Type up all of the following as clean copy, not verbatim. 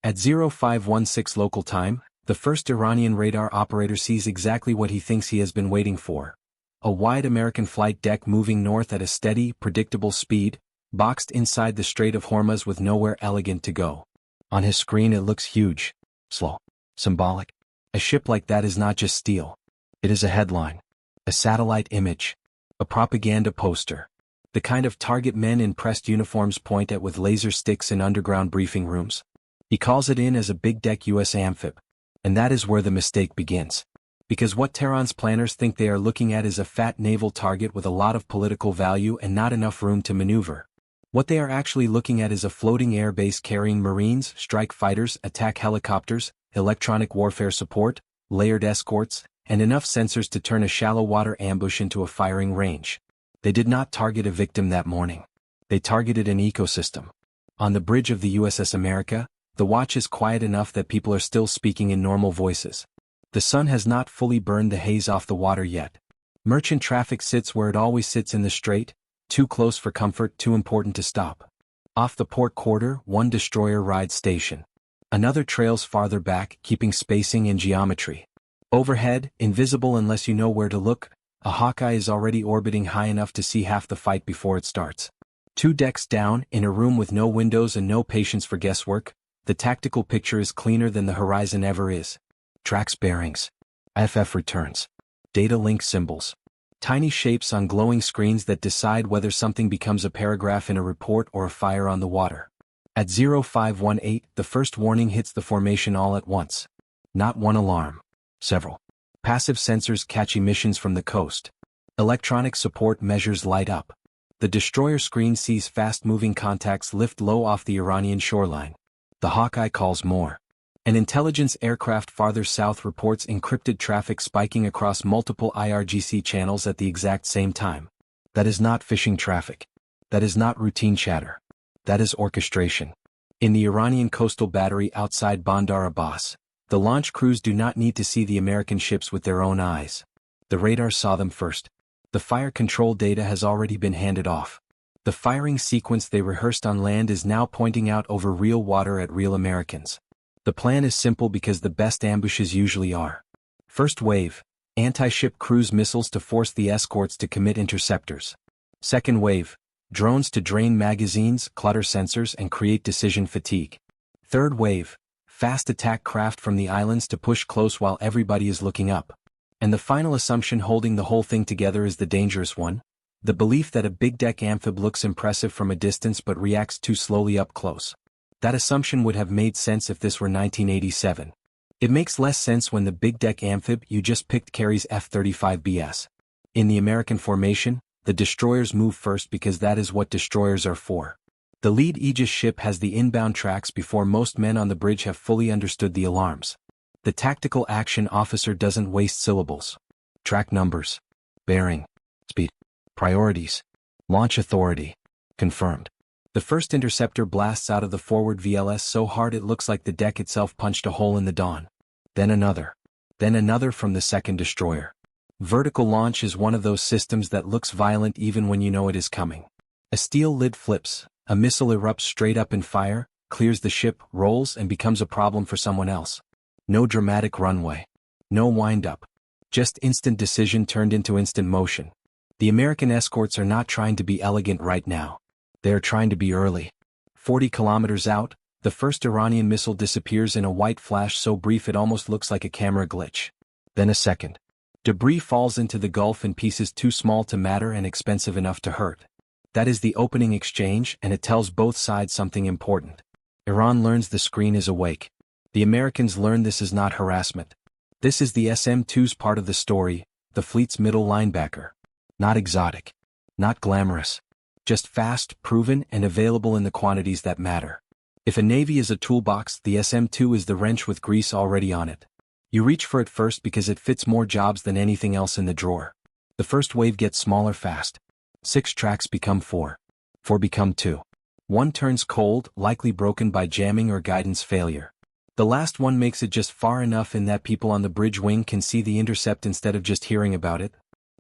At 0516 local time, the first Iranian radar operator sees exactly what he thinks he has been waiting for. A wide American flight deck moving north at a steady, predictable speed, boxed inside the Strait of Hormuz with nowhere elegant to go. On his screen it looks huge, slow, symbolic. A ship like that is not just steel. It is a headline, a satellite image, a propaganda poster. The kind of target men in pressed uniforms point at with laser sticks in underground briefing rooms. He calls it in as a big-deck U.S. amphib. And that is where the mistake begins. Because what Tehran's planners think they are looking at is a fat naval target with a lot of political value and not enough room to maneuver. What they are actually looking at is a floating air base carrying Marines, strike fighters, attack helicopters, electronic warfare support, layered escorts, and enough sensors to turn a shallow water ambush into a firing range. They did not target a victim that morning. They targeted an ecosystem. On the bridge of the USS America, the watch is quiet enough that people are still speaking in normal voices. The sun has not fully burned the haze off the water yet. Merchant traffic sits where it always sits in the strait, too close for comfort, too important to stop. Off the port quarter, one destroyer rides station. Another trails farther back, keeping spacing and geometry. Overhead, invisible unless you know where to look, a Hawkeye is already orbiting high enough to see half the fight before it starts. 2 decks down, in a room with no windows and no patience for guesswork, the tactical picture is cleaner than the horizon ever is. Tracks bearings. FF returns. Data link symbols. Tiny shapes on glowing screens that decide whether something becomes a paragraph in a report or a fire on the water. At 0518, the first warning hits the formation all at once. Not one alarm. Several. Passive sensors catch emissions from the coast. Electronic support measures light up. The destroyer screen sees fast-moving contacts lift low off the Iranian shoreline. The Hawkeye calls more. An intelligence aircraft farther south reports encrypted traffic spiking across multiple IRGC channels at the exact same time. That is not phishing traffic. That is not routine chatter. That is orchestration. In the Iranian coastal battery outside Bandar Abbas, the launch crews do not need to see the American ships with their own eyes. The radar saw them first. The fire control data has already been handed off. The firing sequence they rehearsed on land is now pointing out over real water at real Americans. The plan is simple because the best ambushes usually are. First wave, anti-ship cruise missiles to force the escorts to commit interceptors. Second wave, drones to drain magazines, clutter sensors, and create decision fatigue. Third wave, fast attack craft from the islands to push close while everybody is looking up. And the final assumption holding the whole thing together is the dangerous one. The belief that a big-deck amphib looks impressive from a distance but reacts too slowly up close. That assumption would have made sense if this were 1987. It makes less sense when the big-deck amphib you just picked carries F-35BS. In the American formation, the destroyers move first because that is what destroyers are for. The lead Aegis ship has the inbound tracks before most men on the bridge have fully understood the alarms. The tactical action officer doesn't waste syllables. Track numbers. Bearing. Speed. Priorities. Launch authority. Confirmed. The first interceptor blasts out of the forward VLS so hard it looks like the deck itself punched a hole in the dawn. Then another. Then another from the second destroyer. Vertical launch is one of those systems that looks violent even when you know it is coming. A steel lid flips, a missile erupts straight up in fire, clears the ship, rolls, and becomes a problem for someone else. No dramatic runway. No wind-up. Just instant decision turned into instant motion. The American escorts are not trying to be elegant right now. They are trying to be early. 40 kilometers out, the first Iranian missile disappears in a white flash so brief it almost looks like a camera glitch. Then a second. Debris falls into the Gulf in pieces too small to matter and expensive enough to hurt. That is the opening exchange, and it tells both sides something important. Iran learns the screen is awake. The Americans learn this is not harassment. This is the SM-2's part of the story, the fleet's middle linebacker. Not exotic. Not glamorous. Just fast, proven, and available in the quantities that matter. If a navy is a toolbox, the SM-2 is the wrench with grease already on it. You reach for it first because it fits more jobs than anything else in the drawer. The first wave gets smaller fast. 6 tracks become 4. 4 become 2. 1 turns cold, likely broken by jamming or guidance failure. The last one makes it just far enough in that people on the bridge wing can see the intercept instead of just hearing about it.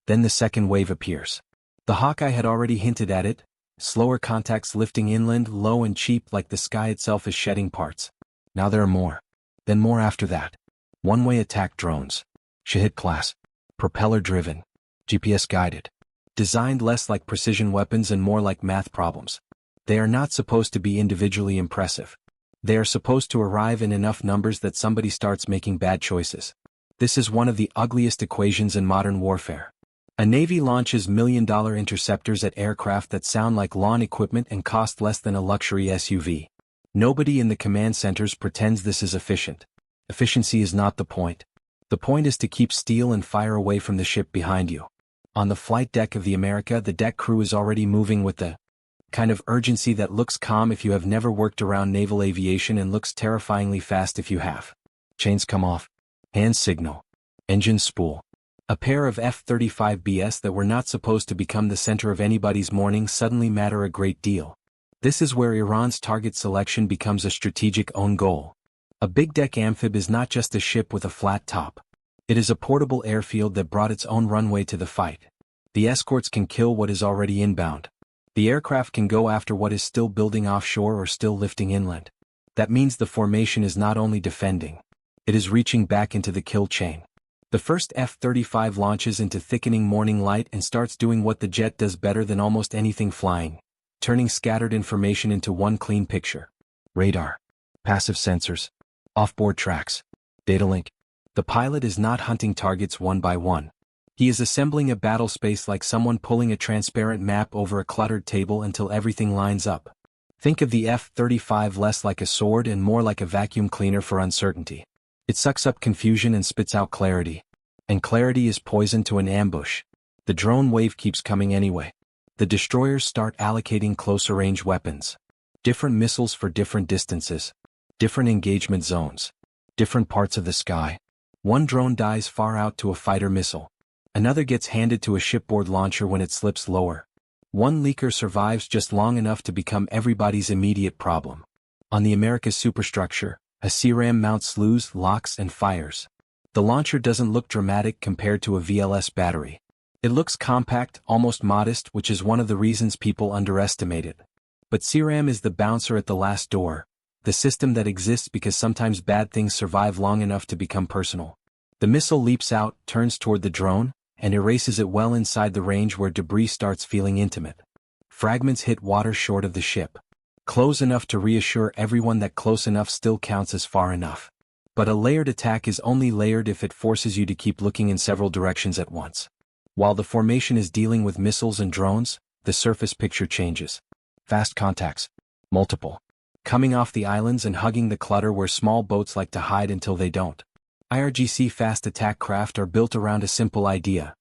Then the second wave appears. The Hawkeye had already hinted at it, slower contacts lifting inland, low and cheap like the sky itself is shedding parts. Now there are more. Then more after that. One-way attack drones. Shahid-class. Propeller-driven. GPS-guided. Designed less like precision weapons and more like math problems. They are not supposed to be individually impressive. They are supposed to arrive in enough numbers that somebody starts making bad choices. This is one of the ugliest equations in modern warfare. A Navy launches million-dollar interceptors at aircraft that sound like lawn equipment and cost less than a luxury SUV. Nobody in the command centers pretends this is efficient. Efficiency is not the point. The point is to keep steel and fire away from the ship behind you. On the flight deck of the America, the deck crew is already moving with the kind of urgency that looks calm if you have never worked around naval aviation and looks terrifyingly fast if you have. Chains come off. Hands signal. Engine spool. A pair of F-35Bs that were not supposed to become the center of anybody's morning suddenly matter a great deal. This is where Iran's target selection becomes a strategic own goal. A big deck amphib is not just a ship with a flat top. It is a portable airfield that brought its own runway to the fight. The escorts can kill what is already inbound. The aircraft can go after what is still building offshore or still lifting inland. That means the formation is not only defending. It is reaching back into the kill chain. The first F-35 launches into thickening morning light and starts doing what the jet does better than almost anything flying. Turning scattered information into one clean picture. Radar. Passive sensors. Offboard tracks. Data link. The pilot is not hunting targets one by one. He is assembling a battle space like someone pulling a transparent map over a cluttered table until everything lines up. Think of the F-35 less like a sword and more like a vacuum cleaner for uncertainty. It sucks up confusion and spits out clarity. And clarity is poison to an ambush. The drone wave keeps coming anyway. The destroyers start allocating closer-range weapons. Different missiles for different distances. Different engagement zones. Different parts of the sky. One drone dies far out to a fighter missile. Another gets handed to a shipboard launcher when it slips lower. One leaker survives just long enough to become everybody's immediate problem. On the America's superstructure, a CRAM mounts slews, locks, and fires. The launcher doesn't look dramatic compared to a VLS battery. It looks compact, almost modest, which is one of the reasons people underestimate it. But CRAM is the bouncer at the last door, the system that exists because sometimes bad things survive long enough to become personal. The missile leaps out, turns toward the drone, and erases it well inside the range where debris starts feeling intimate. Fragments hit water short of the ship. Close enough to reassure everyone that close enough still counts as far enough. But a layered attack is only layered if it forces you to keep looking in several directions at once. While the formation is dealing with missiles and drones, the surface picture changes. Fast contacts. Multiple. Coming off the islands and hugging the clutter where small boats like to hide until they don't. IRGC fast attack craft are built around a simple idea.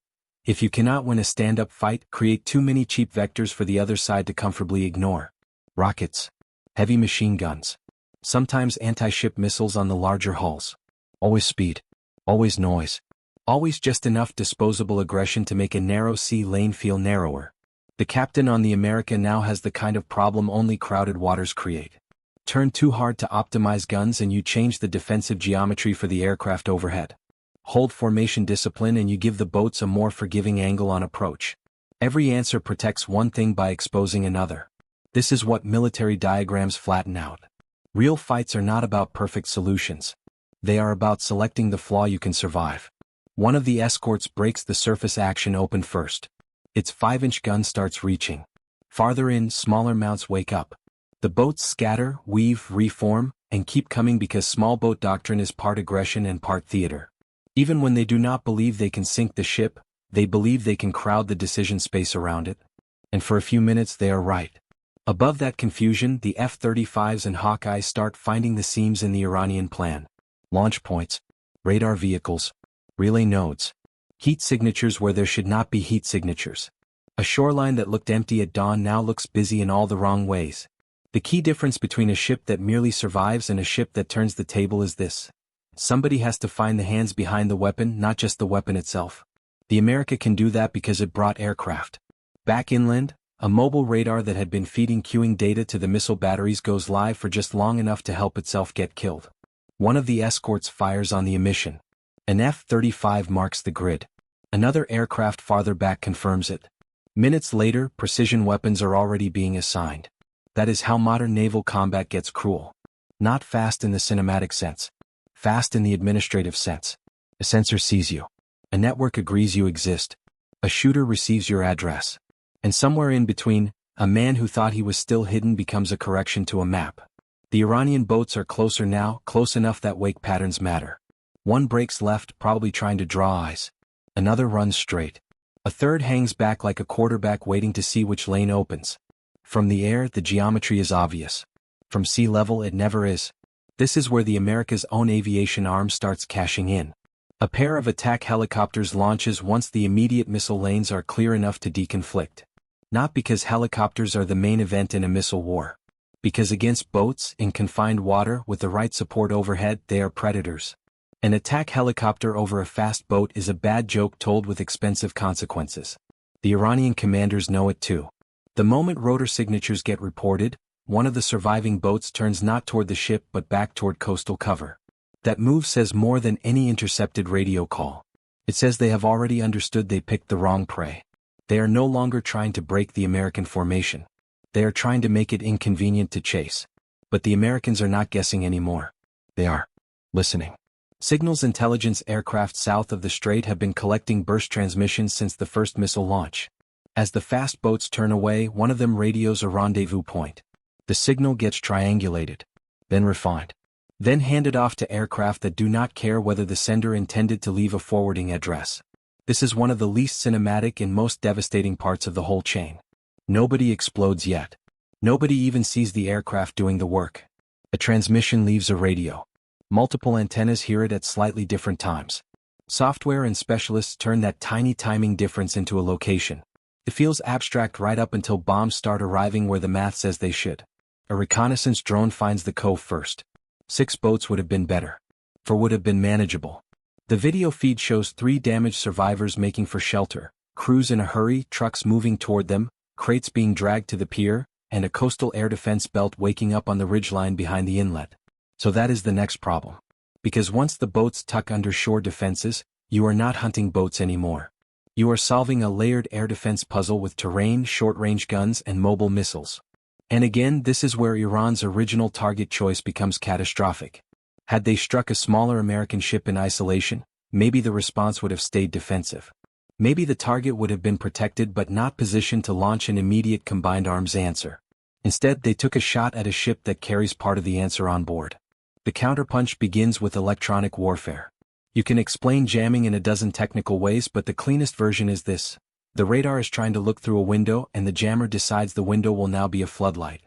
If you cannot win a stand-up fight, create too many cheap vectors for the other side to comfortably ignore. Rockets. Heavy machine guns. Sometimes anti-ship missiles on the larger hulls. Always speed. Always noise. Always just enough disposable aggression to make a narrow sea lane feel narrower. The captain on the America now has the kind of problem only crowded waters create. Turn too hard to optimize guns and you change the defensive geometry for the aircraft overhead. Hold formation discipline and you give the boats a more forgiving angle on approach. Every answer protects one thing by exposing another. This is what military diagrams flatten out. Real fights are not about perfect solutions. They are about selecting the flaw you can survive. One of the escorts breaks the surface action open first. Its 5-inch gun starts reaching. Farther in, smaller mounts wake up. The boats scatter, weave, reform, and keep coming because small boat doctrine is part aggression and part theater. Even when they do not believe they can sink the ship, they believe they can crowd the decision space around it. And for a few minutes they are right. Above that confusion, the F-35s and Hawkeyes start finding the seams in the Iranian plan. Launch points, radar vehicles, relay nodes, heat signatures where there should not be heat signatures. A shoreline that looked empty at dawn now looks busy in all the wrong ways. The key difference between a ship that merely survives and a ship that turns the table is this. Somebody has to find the hands behind the weapon, not just the weapon itself. The America can do that because it brought aircraft. Back inland, a mobile radar that had been feeding queuing data to the missile batteries goes live for just long enough to help itself get killed. One of the escorts fires on the emission. An F-35 marks the grid. Another aircraft farther back confirms it. Minutes later, precision weapons are already being assigned. That is how modern naval combat gets cruel. Not fast in the cinematic sense. Fast in the administrative sense. A sensor sees you. A network agrees you exist. A shooter receives your address. And somewhere in between, a man who thought he was still hidden becomes a correction to a map. The Iranian boats are closer now, close enough that wake patterns matter. One breaks left, probably trying to draw eyes. Another runs straight. A third hangs back like a quarterback waiting to see which lane opens. From the air, the geometry is obvious. From sea level, it never is. This is where the America's own aviation arm starts cashing in. A pair of attack helicopters launches once the immediate missile lanes are clear enough to deconflict. Not because helicopters are the main event in a missile war. Because against boats, in confined water, with the right support overhead, they are predators. An attack helicopter over a fast boat is a bad joke told with expensive consequences. The Iranian commanders know it too. The moment rotor signatures get reported, one of the surviving boats turns not toward the ship but back toward coastal cover. That move says more than any intercepted radio call. It says they have already understood they picked the wrong prey. They are no longer trying to break the American formation. They are trying to make it inconvenient to chase. But the Americans are not guessing anymore. They are listening. Signals intelligence aircraft south of the strait have been collecting burst transmissions since the first missile launch. As the fast boats turn away, one of them radios a rendezvous point. The signal gets triangulated, then refined, then handed off to aircraft that do not care whether the sender intended to leave a forwarding address. This is one of the least cinematic and most devastating parts of the whole chain. Nobody explodes yet. Nobody even sees the aircraft doing the work. A transmission leaves a radio. Multiple antennas hear it at slightly different times. Software and specialists turn that tiny timing difference into a location. It feels abstract right up until bombs start arriving where the math says they should. A reconnaissance drone finds the cove first. 6 boats would have been better. 4 would have been manageable. The video feed shows 3 damaged survivors making for shelter, crews in a hurry, trucks moving toward them, crates being dragged to the pier, and a coastal air defense belt waking up on the ridgeline behind the inlet. So that is the next problem. Because once the boats tuck under shore defenses, you are not hunting boats anymore. You are solving a layered air defense puzzle with terrain, short-range guns, and mobile missiles. And again, this is where Iran's original target choice becomes catastrophic. Had they struck a smaller American ship in isolation, maybe the response would have stayed defensive. Maybe the target would have been protected but not positioned to launch an immediate combined arms answer. Instead, they took a shot at a ship that carries part of the answer on board. The counterpunch begins with electronic warfare. You can explain jamming in a dozen technical ways, but the cleanest version is this. The radar is trying to look through a window and the jammer decides the window will now be a floodlight.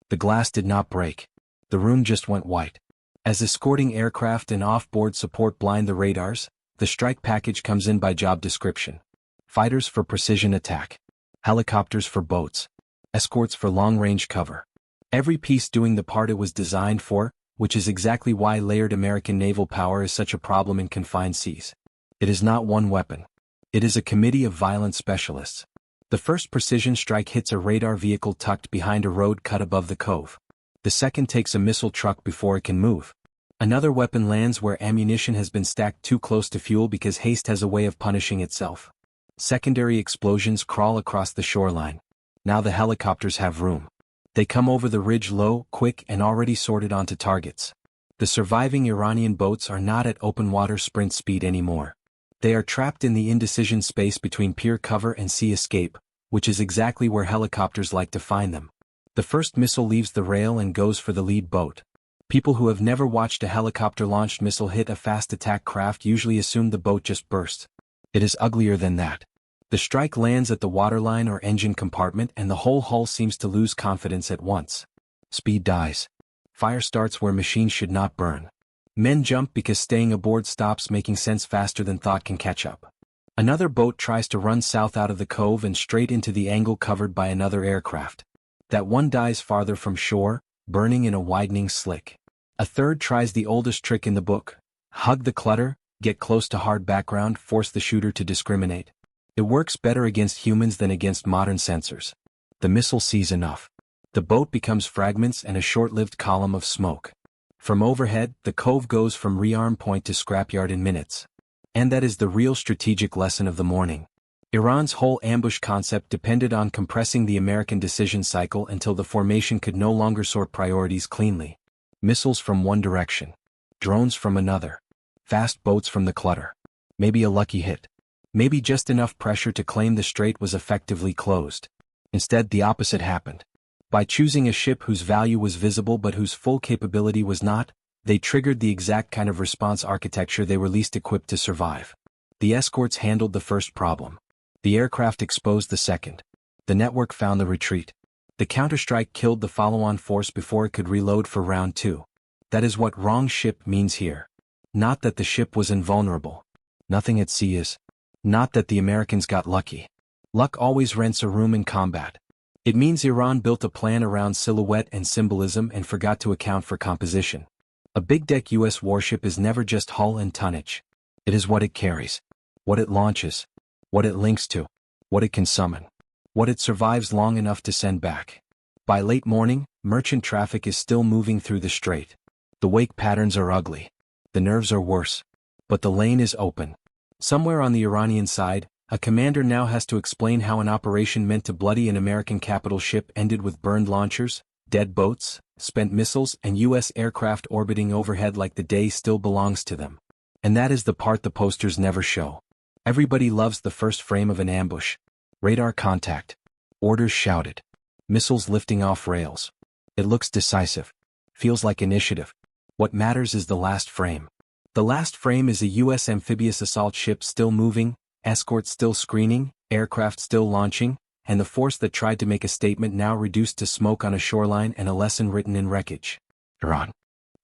The glass did not break. The room just went white. As escorting aircraft and off-board support blind the radars, the strike package comes in by job description. Fighters for precision attack. Helicopters for boats. Escorts for long-range cover. Every piece doing the part it was designed for, which is exactly why layered American naval power is such a problem in confined seas. It is not one weapon. It is a committee of violent specialists. The first precision strike hits a radar vehicle tucked behind a road cut above the cove. The second takes a missile truck before it can move. Another weapon lands where ammunition has been stacked too close to fuel because haste has a way of punishing itself. Secondary explosions crawl across the shoreline. Now the helicopters have room. They come over the ridge low, quick, and already sorted onto targets. The surviving Iranian boats are not at open water sprint speed anymore. They are trapped in the indecision space between pier cover and sea escape, which is exactly where helicopters like to find them. The first missile leaves the rail and goes for the lead boat. People who have never watched a helicopter-launched missile hit a fast attack craft usually assume the boat just burst. It is uglier than that. The strike lands at the waterline or engine compartment and the whole hull seems to lose confidence at once. Speed dies. Fire starts where machines should not burn. Men jump because staying aboard stops making sense faster than thought can catch up. Another boat tries to run south out of the cove and straight into the angle covered by another aircraft. That one dies farther from shore, burning in a widening slick. A third tries the oldest trick in the book. Hug the clutter, get close to hard background, force the shooter to discriminate. It works better against humans than against modern sensors. The missile sees enough. The boat becomes fragments and a short-lived column of smoke. From overhead, the cove goes from rearm point to scrapyard in minutes. And that is the real strategic lesson of the morning. Iran's whole ambush concept depended on compressing the American decision cycle until the formation could no longer sort priorities cleanly. Missiles from one direction. Drones from another. Fast boats from the clutter. Maybe a lucky hit. Maybe just enough pressure to claim the strait was effectively closed. Instead, the opposite happened. By choosing a ship whose value was visible but whose full capability was not, they triggered the exact kind of response architecture they were least equipped to survive. The escorts handled the first problem. The aircraft exposed the second. The network found the retreat. The counterstrike killed the follow-on force before it could reload for round 2. That is what wrong ship means here. Not that the ship was invulnerable. Nothing at sea is. Not that the Americans got lucky. Luck always rents a room in combat. It means Iran built a plan around silhouette and symbolism and forgot to account for composition. A big-deck U.S. warship is never just hull and tonnage. It is what it carries. What it launches. What it links to. What it can summon. What it survives long enough to send back. By late morning, merchant traffic is still moving through the strait. The wake patterns are ugly. The nerves are worse. But the lane is open. Somewhere on the Iranian side, a commander now has to explain how an operation meant to bloody an American capital ship ended with burned launchers, dead boats, spent missiles, and U.S. aircraft orbiting overhead like the day still belongs to them. And that is the part the posters never show. Everybody loves the first frame of an ambush. Radar contact. Orders shouted. Missiles lifting off rails. It looks decisive. Feels like initiative. What matters is the last frame. The last frame is a U.S. amphibious assault ship still moving, escorts still screening, aircraft still launching, and the force that tried to make a statement now reduced to smoke on a shoreline and a lesson written in wreckage. Iran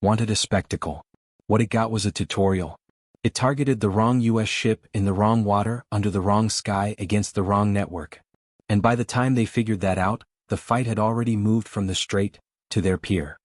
wanted a spectacle. What it got was a tutorial. It targeted the wrong U.S. ship in the wrong water under the wrong sky against the wrong network. And by the time they figured that out, the fight had already moved from the strait to their pier.